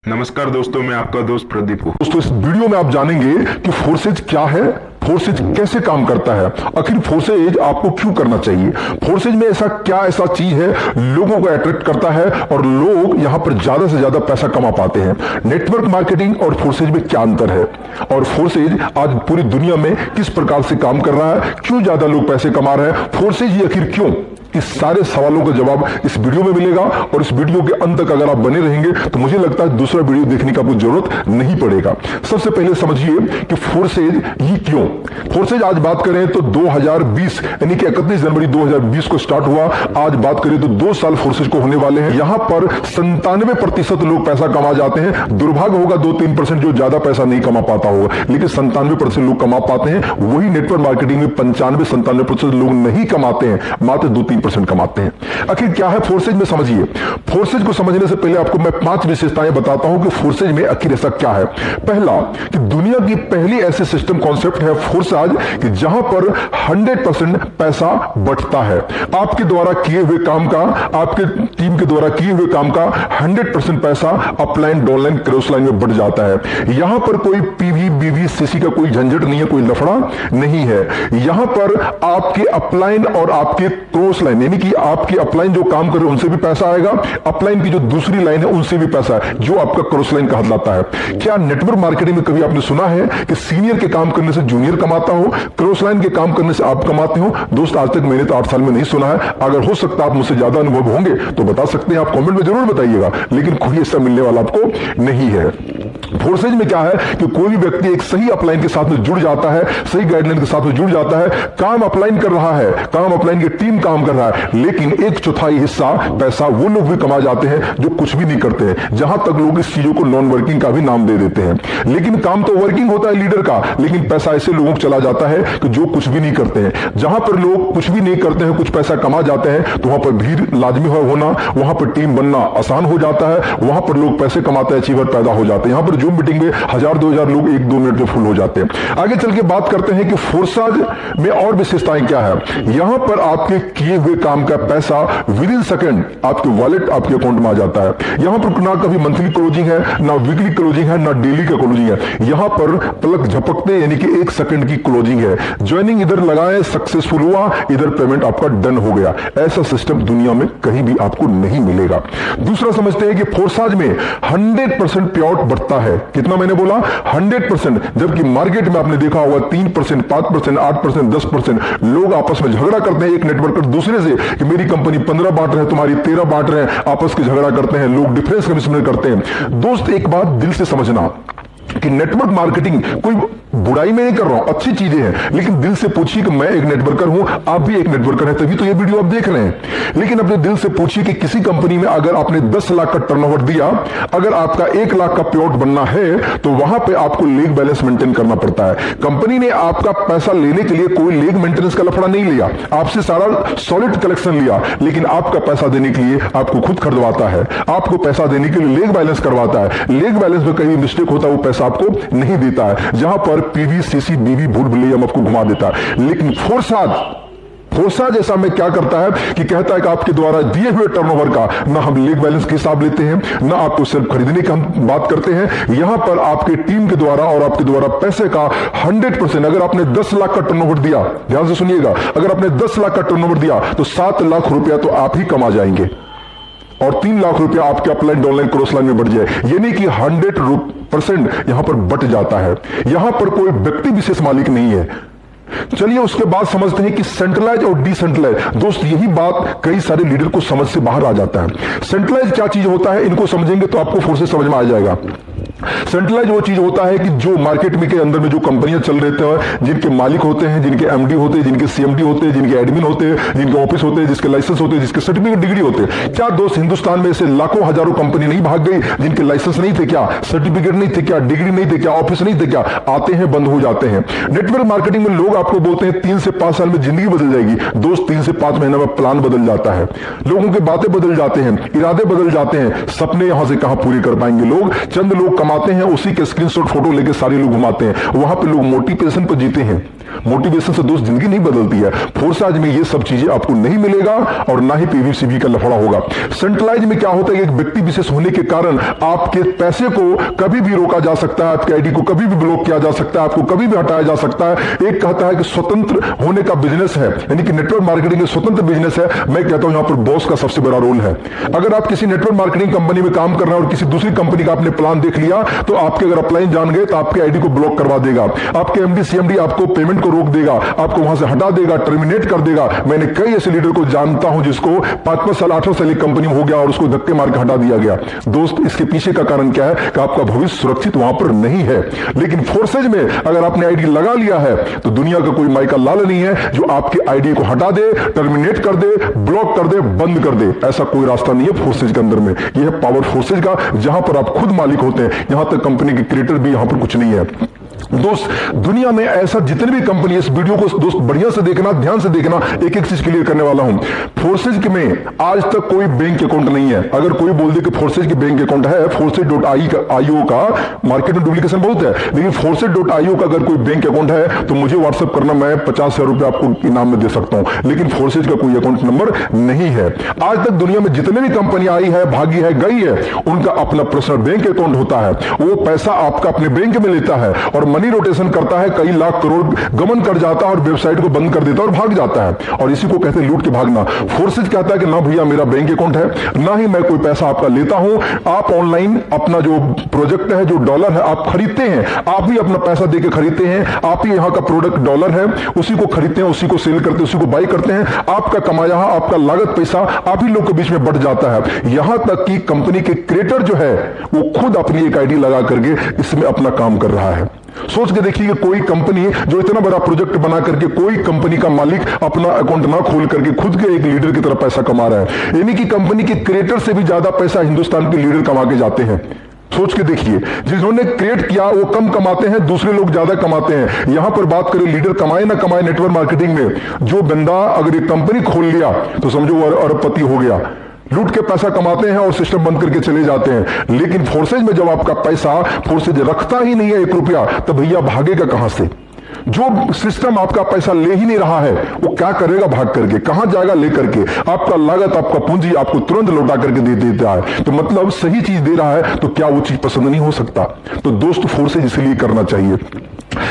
नमस्कार दोस्तों, मैं आपका दोस्त प्रदीप हूँ। दोस्तों, इस वीडियो में आप जानेंगे कि फोर्सेज क्या है, फोर्सेज कैसे काम करता है, आखिर फोर्सेज आपको क्यों करना चाहिए, फोर्सेज में ऐसा चीज है लोगों को अट्रैक्ट करता है और लोग यहां पर ज्यादा से ज्यादा पैसा कमा पाते हैं। नेटवर्क मार्केटिंग और फोर्सेज में क्या अंतर है और फोर्सेज आज पूरी दुनिया में किस प्रकार से काम कर रहा है, क्यों ज्यादा लोग पैसे कमा रहे हैं, फोर्सेज ही आखिर क्यों, इस सारे सवालों का जवाब इस वीडियो में मिलेगा। और इस वीडियो के अंत तक अगर आप बने रहेंगे तो मुझे लगता है दूसरा वीडियो देखने का आपको जरूरत नहीं पड़ेगा। सबसे पहले समझिए कि फोर्सेज ही क्यों। फोर्सेज आज बात करें तो 2020 यानी कि 31 जनवरी 2020 को स्टार्ट हुआ। आज बात करें तो 2 साल फोर्सेज को होने वाले हैं। यहां पर 97% लोग पैसा कमा जाते हैं। दुर्भाग्य होगा 2-3% जो ज्यादा पैसा नहीं कमा पाता होगा, लेकिन 97% लोग कमा पाते हैं। वही नेटवर्क मार्केटिंग में 95-97% लोग नहीं कमाते हैं, मात्र 2-3% कमाते हैं। आखिर क्या है फोर्सेज में, समझिए। फोर्सेज को समझने से पहले आपको मैं 5 विशेषताएं बताता हूं कि फोर्सेज में आखिर ऐसा क्या है। पहला, कि दुनिया की पहली ऐसी सिस्टम कॉन्सेप्ट है फोर्सेज कि जहां पर 100% पैसा बंटता है। आपके द्वारा किए हुए काम का, आपके टीम के द्वारा किए हुए काम का 100% पैसा अपलाइन, डाउनलाइन, क्रॉस लाइन में बढ़ जाता है। यहां पर कोई पीवी, बीवी, सीसी का कोई झंझट नहीं है, कोई लफड़ा नहीं है। यहां पर आपके अपलाइन और आपके क्रॉस लाइन यानी कि आपकी अपलाइन जो काम कर रहे हैं उनसे भी पैसा आएगा, अपलाइन की जो दूसरी लाइन है उनसे भी पैसा है, जो आपका क्रॉस लाइन कहलाता है। क्या नेटवर्क मार्केटिंग में कभी आपने सुना है कि सीनियर के काम करने से जूनियर कमाता हो, क्रॉस लाइन के काम करने से आप कमाते हो? दोस्त, आज तक मैंने तो 8 साल में नहीं सुना है। अगर हो सकता है आप मुझसे ज्यादा अनुभव होंगे तो बता सकते हैं, आप कमेंट में जरूर बताइएगा, लेकिन कोई ऐसा मिलने वाला आपको नहीं है। फोर्सेज में क्या है कि कोई भी व्यक्ति एक सही अपलाइन के साथ में जुड़ जाता है, सही गाइडलाइन के साथ में जुड़ जाता है, काम अपलाइन कर रहा है, काम अपलाइन की टीम काम कर रहा है, लेकिन 1/4 हिस्सा पैसा वो लोग भी कमा जाते हैं जो कुछ भी नहीं करते हैं। जहां तक लोग इस चीजों को नॉन वर्किंग का भी नाम दे देते हैं, लेकिन काम तो वर्किंग होता है लीडर का, लेकिन पैसा ऐसे लोगों को चला जाता है कि जो कुछ भी नहीं करते हैं। जहां पर लोग कुछ भी नहीं करते हैं, कुछ पैसा कमा जाते हैं, तो वहां पर भीड़ लाजमी होना, वहां पर टीम बनना आसान हो जाता है, वहां पर लोग पैसे कमाते हैं, अचीवर पैदा हो जाते हैं। यहां पर जूम मीटिंग में 1000-2000 लोग 1-2 मिनट में फुल हो जाते हैं। आगे चल के बात करते हैं कि फोर्सेज में और विशेषताएं क्या है। यहां पर आपके किए हुए काम का पैसा विद इन सेकंड आपके वॉलेट, आपके अकाउंट में आ जाता है। यहां पर ना कभी मंथली क्लोजिंग है, ना वीकली क्लोजिंग है, ना डेली का क्लोजिंग है। यहां पर पलक झपकते यानी कि 1 सेकंड की क्लोजिंग है। ज्वाइनिंग इधर लगाए, सक्सेसफुल हुआ, इधर पेमेंट आपका डन हो गया। ऐसा सिस्टम दुनिया में कहीं भी आपको नहीं मिलेगा। दूसरा समझते हैं कि फोर्सेज में 100% पे आउट बढ़ता है। कितना मैंने बोला? 100%। जबकि मार्केट में आपने देखा होगा 3%, 5%, 8%, 10% लोग आपस में झगड़ा करते हैं, एक नेटवर्कर दूसरे से, कि मेरी कंपनी 15 बांट रहे हैं, तुम्हारी 13 बांट रहे हैं, आपस के झगड़ा करते हैं, लोग डिफरेंस कमिश्नर करते हैं। दोस्त, एक बात दिल से समझना कि नेटवर्क मार्केटिंग कोई बुराई में नहीं कर रहा हूं, अच्छी चीजें हैं, लेकिन दिल से पूछिए कि मैं एक नेटवर्कर हूं, आप भी एक नेटवर्कर हैं, तभी तो ये वीडियो आप देख रहे हैं। लेकिन अपने दिल से पूछिए कि किसी कंपनी में अगर आपने 10 लाख का टर्नओवर दिया, अगर आपका 1 लाख का पे आउट बनना है तो वहां पे आपको लेग बैलेंस मेंटेन करना पड़ता है। कंपनी ने आपका पैसा लेने के लिए कोई लेग मेंटेनेंस का लफड़ा नहीं लिया, आपसे सारा सॉलिड कलेक्शन लिया, लेकिन आपका पैसा देने के लिए आपको खुद खरीदवाता है, आपको पैसा देने के लिए लेग बैलेंस करवाता है। लेग बैलेंस में कहीं मिस्टेक होता है, वो पैसा आपको नहीं देता है। जहां पर पीवी, सीसी, बीवी, भूल भुलैया आपको घुमा देता है। लेकिन फोर्सेज जैसा में क्या करता है कि कहता है कि आपके द्वारा दिए हुए टर्नओवर का ना हम लेग बैलेंस के हिसाब लेते हैं, ना आपको सिर्फ खरीदने की हम बात करते हैं। यहां पर आपके टीम के द्वारा और आपके द्वारा पैसे का 100%, अगर आपने 10 लाख का टर्नओवर दिया, ध्यान से सुनिएगा, अगर आपने 10 लाख का टर्नओवर दिया तो 7 लाख रुपया तो आप ही कमा जाएंगे और 3 लाख रुपया आपके अपलाइन, डाउनलाइन, क्रॉस लाइन में बढ़ जाए। यानी कि 100% यहां पर बट जाता है। यहां पर कोई व्यक्ति विशेष मालिक नहीं है। चलिए उसके बाद समझते हैं कि सेंट्रलाइज और डिसेंट्रलाइज। दोस्त, यही बात कई सारे लीडर को समझ से बाहर आ जाता है। सेंट्रलाइज क्या चीज होता है, इनको समझेंगे तो आपको फोर्सेज समझ में आ जाएगा। सेंट्रलाइज वो चीज होता है कि जो मार्केट में के अंदर में जो कंपनियां चल रहे हैं, जिनके मालिक होते हैं, जिनके एमडी होते हैं, जिनके सीएमडी होते हैं, जिनके एडमिन होते हैं, जिनके ऑफिस होते हैं, जिसके लाइसेंस होते हैं, जिसके सर्टिफिकेट, डिग्री होते हैं। क्या दोस्त, हिंदुस्तान में ऐसे लाखों हजारों कंपनी नहीं भाग गई जिनके लाइसेंस नहीं थे क्या, सर्टिफिकेट नहीं थे क्या, डिग्री नहीं थे क्या, ऑफिस नहीं थे क्या? आते हैं, बंद हो जाते हैं। नेटवर्क मार्केटिंग में लोग आपको बोलते हैं 3 से 5 साल में जिंदगी बदल जाएगी। दोस्त, 3 से 5 महीने में प्लान बदल जाता है, लोगों की बातें बदल जाते हैं, इरादे बदल जाते हैं, सपने यहां से कहां पूरे कर पाएंगे लोग। चंद लोग कमाते हैं उसी के स्क्रीनशॉट फोटो लेके सारे लोग घुमाते हैं। वहां पे लोग मोटिवेशन पर जीते हैं। मोटिवेशन से दोस्त जिंदगी नहीं बदलती है। फोर्साइज में ये सब चीजें आपको नहीं मिलेगा और ना ही पीवीसीबी का लफड़ा होगा। सेंट्रलाइज में क्या होता है, एक व्यक्ति विशेष होने के कारण आपके पैसे को कभी भी रोका जा सकता है, आपके आईडी को कभी भी ब्लॉक किया जा सकता है, आपको कभी भी हटाया जा सकता है। एक कहता है कि स्वतंत्र होने का बिजनेस है, यानी कि नेटवर्क मार्केटिंग स्वतंत्र बिजनेस है। मैं कहता हूं यहां पर बॉस का सबसे बड़ा रोल है। अगर आप किसी नेटवर्क मार्केटिंग कंपनी में काम कर रहे हैं और किसी दूसरी कंपनी का आपने प्लान देख लिया, तो आपके अगर अपलाइन जान गए तो आपके आईडी को ब्लॉक करवा देगा, आपके एमडी सीएमडी आपको पेमेंट को रोक देगा, आपको वहां से हटा देगा, टर्मिनेट कर देगा। मैंने कई ऐसे लीडर को जानता हूं जिसको 5-5 साल 8 साल एक कंपनी हो गया और उसको धक्के मार के हटा दिया गया। दोस्त, इसके पीछे का कारण क्या है कि आपका भविष्य सुरक्षित वहां पर नहीं है। लेकिन फोर्सेज में अगर आपने आईडी लगा लिया है तो दुनिया का कोई माई का लाल नहीं है जो आपके आईडी को हटा दे, टर्मिनेट कर दे, ब्लॉक कर दे, बंद कर दे। ऐसा कोई रास्ता नहीं है फोर्सेज के अंदर में। यह है पावर फोर्सेज का, जहां पर आप खुद मालिक होते हैं। यहां तक कंपनी के क्रिएटर भी यहां पर कुछ नहीं है। दोस्त, दुनिया में ऐसा जितने भी कंपनी, इस वीडियो को दोस्त बढ़िया से देखना, ध्यान से देखना, एक एक चीज क्लियर करने वाला हूं। फोर्सेज में आज तक कोई बैंक अकाउंट नहीं है। अगर कोई बोल दे कि फोर्सेज के बैंक अकाउंट है, forces.io का मार्केट में डुप्लीकेशन बहुत है, लेकिन forces.io का अगर कोई बैंक अकाउंट है तो मुझे व्हाट्सएप करना, मैं 50,000 रुपए आपको इनाम में दे सकता हूं। लेकिन फोर्सेज का कोई अकाउंट नंबर नहीं है। आज तक दुनिया में जितने भी कंपनी आई है, भागी है, गई है, उनका अपना पर्सनल बैंक अकाउंट होता है। वो पैसा आपका अपने बैंक में लेता है और मनी रोटेशन करता है, कई लाख करोड़ गमन कर जाता है और वेबसाइट को बंद कर देता है और भाग जाता है। और इसी को कहते हैं लूट के भागना। फोर्सेज कहता है कि ना भैया मेरा बैंक अकाउंट है, ना ही मैं कोई पैसा आपका लेता हूं। आप ऑनलाइन अपना जो प्रोजेक्ट है, जो डॉलर है, आप खरीदते हैं, आप ही अपना पैसा देकर खरीदते हैं, आप ही यहां का प्रोडक्ट डॉलर है, उसी को खरीदते हैं, उसी को सेल करते हैं, उसी को बाई करते हैं। आपका कमाया, आपका लागत पैसा आप ही लोग के बीच में बढ़ जाता है। यहां तक कि कंपनी के क्रिएटर जो है वो खुद अपनी एक आईडी लगा करके इसमें अपना काम कर रहा है। सोच के देखिए, कोई कंपनी जो इतना बड़ा प्रोजेक्ट बना करके कोई कंपनी का मालिक अपना अकाउंट ना खोल करके खुद के एक लीडर की तरह पैसा कमा रहा है। यानी कि कंपनी के क्रिएटर से भी ज्यादा पैसा हिंदुस्तान के लीडर कमा के जाते हैं। सोच के देखिए, जिन्होंने क्रिएट किया वो कम कमाते हैं, दूसरे लोग ज्यादा कमाते हैं। यहां पर बात करें लीडर कमाए ना कमाए नेटवर्क मार्केटिंग में, जो बंदा अगर एक कंपनी खोल लिया तो समझो वो अरबपति हो गया। लूट के पैसा कमाते हैं और सिस्टम बंद करके चले जाते हैं। लेकिन फोर्सेज में जब आपका पैसा फोर्सेज रखता ही नहीं है 1 रुपया, तो भैया भागेगा कहां से? जो सिस्टम आपका पैसा ले ही नहीं रहा है वो क्या करेगा भाग करके? कहां जाएगा लेकर के? आपका लागत, आपका पूंजी आपको तुरंत लौटा करके दे देता है। तो मतलब सही चीज दे रहा है तो क्या वो चीज पसंद नहीं हो सकता? तो दोस्त, फोर्सेज इसलिए करना चाहिए।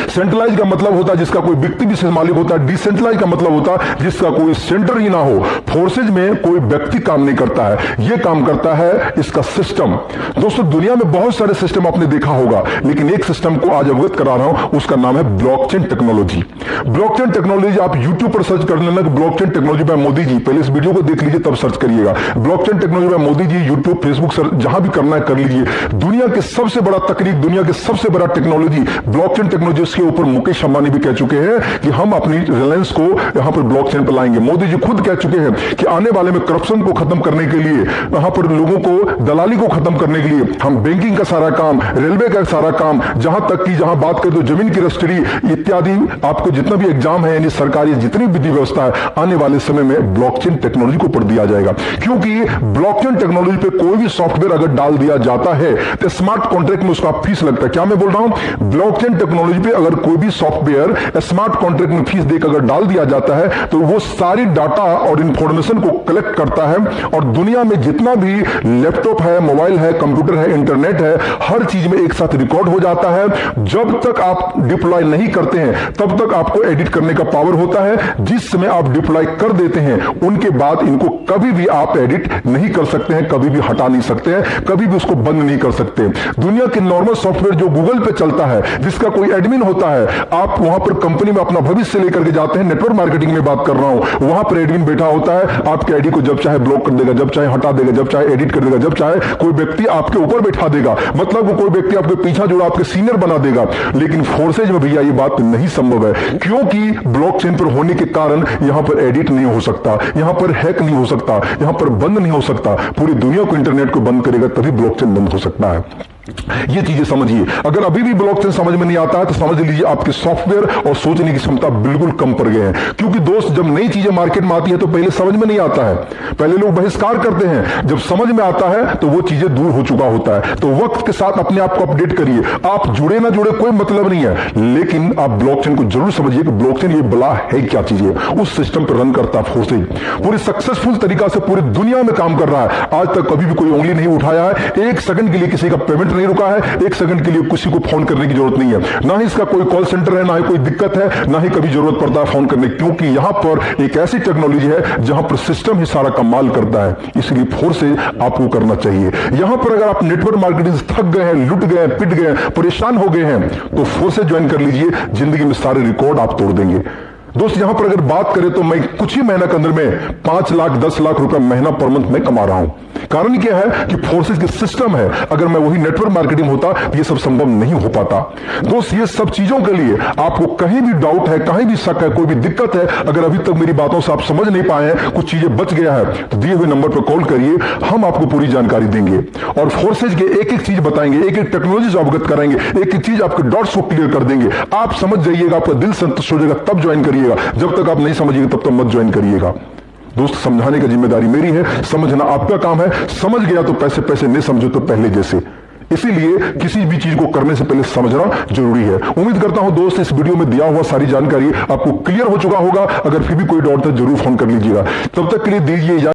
सेंट्रलाइज का मतलब होता है जिसका कोई व्यक्ति विशेष मालिक होता है। डिसेंट्रलाइज का मतलब होता है जिसका कोई सेंटर ही ना हो। फोर्सेज में कोई व्यक्ति काम नहीं करता है, यह काम करता है इसका सिस्टम। दोस्तों, दुनिया में बहुत सारे सिस्टम आपने देखा होगा, लेकिन एक सिस्टम को आज अवगत करा रहा हूं, उसका नाम है ब्लॉकचेन टेक्नोलॉजी। ब्लॉकचेन टेक्नोलॉजी आप यूट्यूब पर सर्च कर लेना, blockchain technology by Modi ji. पहले इस वीडियो को देख लीजिए तब सर्च करिएगा। Blockchain technology by Modi ji, YouTube, Facebook, जहां भी करना है कर लीजिए। दुनिया के सबसे बड़ा तकनीक, दुनिया के सबसे बड़ा टेक्नोलॉजी ब्लॉकचेन टेक्नोलॉजी। इसके ऊपर मुकेश अंबानी भी कह चुके हैं कि हम अपनी रिलायंस को यहां पर ब्लॉकचेन पर लाएंगे। मोदी जी खुद कह चुके हैं कि आने वाले में करप्शन को खत्म करने के लिए, यहां पर लोगों को दलाली को खत्म करने के लिए हम बैंकिंग का सारा काम, रेलवे का सारा काम, जहां तक कि जहां बात करें तो जमीन की रजिस्ट्री इत्यादि, आपको जितना भी एग्जाम है यानी सरकारी जितनी विधि व्यवस्था है, आने वाले समय में ब्लॉकचेन टेक्नोलॉजी को ऊपर दिया जाएगा। क्योंकि ब्लॉकचेन टेक्नोलॉजी पे कोई भी सॉफ्टवेयर अगर डाल दिया जाता है तो स्मार्ट कॉन्ट्रैक्ट में उसका फीस लगता है। क्या मैं बोल रहा हूं? ब्लॉकचेन टेक्नोलॉजी पे अगर कोई भी सॉफ्टवेयर स्मार्ट कॉन्ट्रैक्ट में फीस देकर अगर डाल दिया जाता है तो वो सारी डाटा और इंफॉर्मेशन को कलेक्ट करता है और दुनिया में जितना भी लैपटॉप है, मोबाइल है, कंप्यूटर है, इंटरनेट है, हर चीज में एक साथ रिकॉर्ड हो जाता है। जब तक आप डिप्लॉय नहीं करते हैं तब तक आपको एडिट करने का पावर होता है। जिस समय आप डिप्लॉय कर देते हैं उनके बाद इनको कभी भी आप एडिट नहीं कर सकते हैं, कभी भी हटा नहीं सकते हैं, कभी भी उसको बंद नहीं कर सकते। दुनिया के नॉर्मल सॉफ्टवेयर जो गूगल पे चलता है, जिसका कोई एडमिन होता है, आप वहां पर कंपनी में अपना भविष्य लेकर के जाते हैं, नेटवर्क मार्केटिंग में बात कर रहा हूं, वहां पर एडमिन बैठा होता है, आपके आईडी को जब चाहे ब्लॉक कर देगा, जब चाहे हटा देगा, जब चाहे एडिट कर देगा, जब चाहे कोई व्यक्ति आपके ऊपर बैठा देगा, मतलब कोई व्यक्ति आपके पीछा जोड़ा आपके सीनियर बना देगा। लेकिन फोर्सेज में भैया ये बात नहीं संभव है, क्योंकि ब्लॉकचेन पर होने के कारण यहां पर एडिट नहीं हो सकता, यहां पर हैक नहीं हो सकता, यहां पर बंद नहीं हो सकता। पूरी दुनिया को इंटरनेट को बंद करेगा तभी ब्लॉकचेन बंद हो सकता है। ये चीजें समझिए। अगर अभी भी ब्लॉकचेन समझ में नहीं आता है तो समझ लीजिए आपके सॉफ्टवेयर और सोचने की क्षमता बिल्कुल कम पड़ गए हैं। क्योंकि दोस्त, जब नई चीजें मार्केट में आती है तो पहले समझ में नहीं आता है, पहले लोग बहिष्कार करते हैं। जब समझ में आता है तो वो चीजें दूर हो चुका होता है। तो वक्त के साथ अपने आप को अपडेट करिए। आप जुड़े ना जुड़े कोई मतलब नहीं है, लेकिन आप ब्लॉकचेन को जरूर समझिए कि ब्लॉकचेन ये बला है क्या चीज है। उस सिस्टम पर रन करता है फोर्सेज, पूरी सक्सेसफुल तरीका से पूरी दुनिया में काम कर रहा है। आज तक कभी भी कोई उंगली नहीं उठाया है, एक सेकंड के लिए किसी का पेमेंट नहीं रुका है, एक सेकंड के लिए किसी को फोन करने की जरूरत नहीं है, ना ही इसका कोई कॉल सेंटर है, ना ही कोई दिक्कत है, ना ही कभी जरूरत पड़ता है फोन करने, क्योंकि यहां पर एक ऐसी टेक्नोलॉजी है जहां पर सिस्टम ही सारा कमाल करता है। इसलिए फोर्सेज आपको करना चाहिए। यहां पर अगर आप नेटवर्क मार्केटिंग से थक गए हैं, लुट गए, पिट गए, परेशान हो गए हैं, तो फोर्सेज ज्वाइन कर लीजिए। जिंदगी में सारे रिकॉर्ड आप तोड़ देंगे। दोस्त, यहां पर अगर बात करें तो मैं कुछ ही महीना के अंदर में 5 लाख 10 लाख रुपए महीना पर मंथ में कमा रहा हूं। कारण क्या है कि फोर्सेज के सिस्टम है। अगर मैं वही नेटवर्क मार्केटिंग होता तो ये सब संभव नहीं हो पाता। दोस्त, ये सब चीजों के लिए आपको कहीं भी डाउट है, कहीं भी शक है, कोई भी दिक्कत है, अगर अभी तक मेरी बातों से आप समझ नहीं पाए हैं, कुछ चीजें बच गया है, तो दिए हुए नंबर पर कॉल करिए। हम आपको पूरी जानकारी देंगे और फोर्सेज के एक एक चीज बताएंगे, एक एक टेक्नोलॉजी से अवगत कराएंगे, एक एक चीज आपके डॉट्स को क्लियर कर देंगे। आप समझ जाइएगा, आपका दिल संतुष्ट हो जाएगा, तब ज्वाइन करिएगा। जब तक आप नहीं समझिएगा तब तक मत ज्वाइन करिएगा। दोस्त, समझाने की जिम्मेदारी मेरी है, समझना आपका काम है। समझ गया तो पैसे पैसे, नहीं समझो तो पहले जैसे। इसीलिए किसी भी चीज को करने से पहले समझना जरूरी है। उम्मीद करता हूं दोस्त, इस वीडियो में दिया हुआ सारी जानकारी आपको क्लियर हो चुका होगा। अगर फिर भी कोई डाउट है जरूर फोन कर लीजिएगा। तब तक के लिए दीजिए इजाजत।